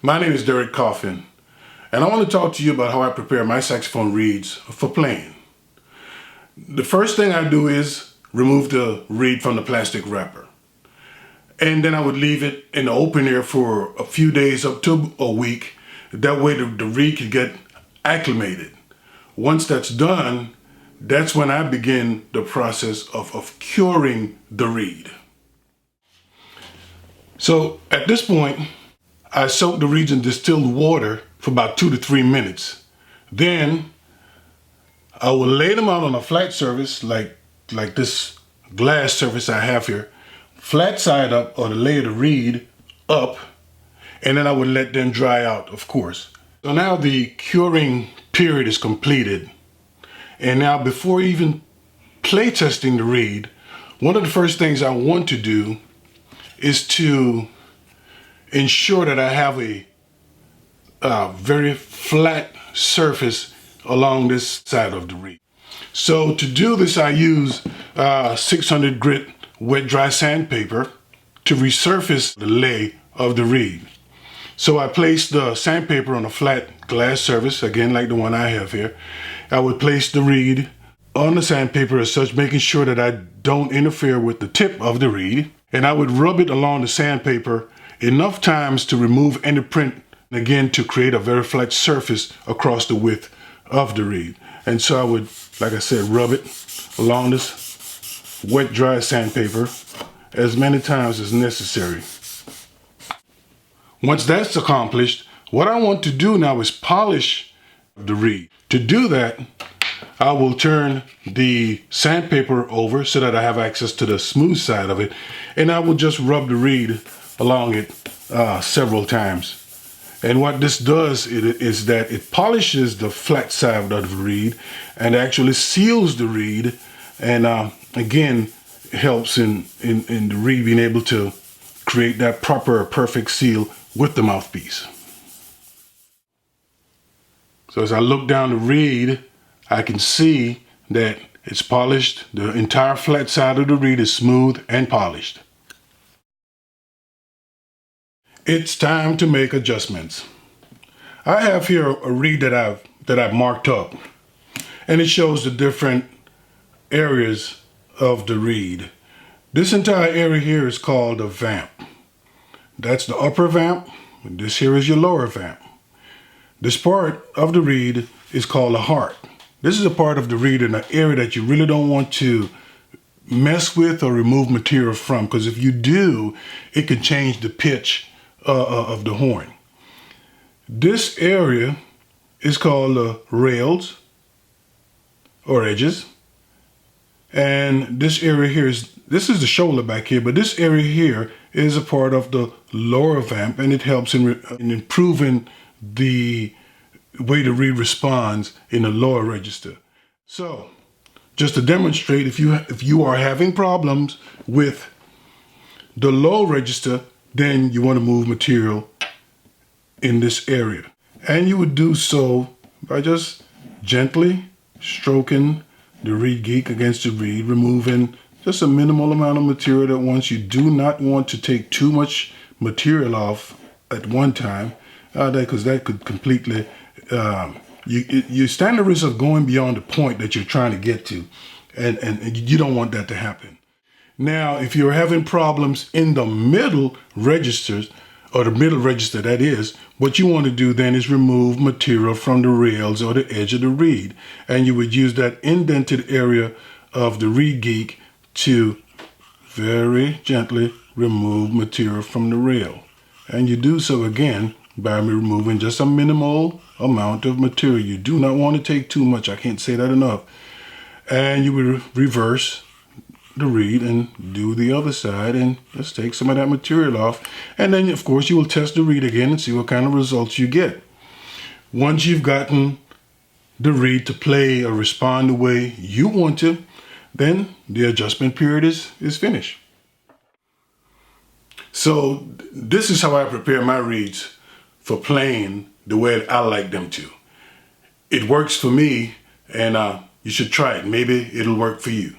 My name is Derek Coffin, and I want to talk to you about how I prepare my saxophone reeds for playing. The first thing I do is remove the reed from the plastic wrapper. And then I would leave it in the open air for a few days up to a week. That way the reed could get acclimated. Once that's done, that's when I begin the process of curing the reed. So at this point, I soak the reeds in distilled water for about 2 to 3 minutes. Then I will lay them out on a flat surface like this glass surface I have here, flat side up, or to lay the reed up, and then I would let them dry out, of course. So now the curing period is completed. And now before even play testing the reed, one of the first things I want to do is to ensure that I have a very flat surface along this side of the reed. So to do this, I use 600 grit wet dry sandpaper to resurface the lay of the reed. So I place the sandpaper on a flat glass surface, again like the one I have here. I would place the reed on the sandpaper as such, making sure that I don't interfere with the tip of the reed. And I would rub it along the sandpaper enough times to remove any print, again to create a very flat surface across the width of the reed. And so I would, like I said, rub it along this wet dry sandpaper as many times as necessary. Once that's accomplished, what I want to do now is polish the reed. To do that, I will turn the sandpaper over so that I have access to the smooth side of it, and I will just rub the reed along it several times. And what this does is that it polishes the flat side of the reed and actually seals the reed, and again helps in the reed being able to create that proper perfect seal with the mouthpiece. So as I look down the reed, I can see that it's polished. The entire flat side of the reed is smooth and polished. It's time to make adjustments. I have here a reed that I've marked up, and it shows the different areas of the reed. This entire area here is called a vamp. That's the upper vamp, and this here is your lower vamp. This part of the reed is called a heart. This is a part of the reed in an area that you really don't want to mess with or remove material from, because if you do, it can change the pitch of the horn. This area is called the rails or edges, and this area here this is the shoulder back here, but this area here is a part of the lower vamp, and it helps in improving the way the reed responds in the lower register. So just to demonstrate, if you are having problems with the low register, then you want to move material in this area. And you would do so by just gently stroking the reed geek against the reed, removing just a minimal amount of material at once. You do not want to take too much material off at one time, because that could completely, you stand the risk of going beyond the point that you're trying to get to, and you don't want that to happen. Now, if you're having problems in the middle registers, or the middle register that is, what you want to do then is remove material from the rails or the edge of the reed. And you would use that indented area of the reed geek to very gently remove material from the rail. And you do so again by removing just a minimal amount of material. You do not want to take too much. I can't say that enough. And you would reverse the reed and do the other side and just take some of that material off. And then of course you will test the reed again and see what kind of results you get. Once you've gotten the reed to play or respond the way you want to, then the adjustment period is finished. So this is how I prepare my reeds for playing the way I like them to. It works for me, and you should try it. Maybe it'll work for you.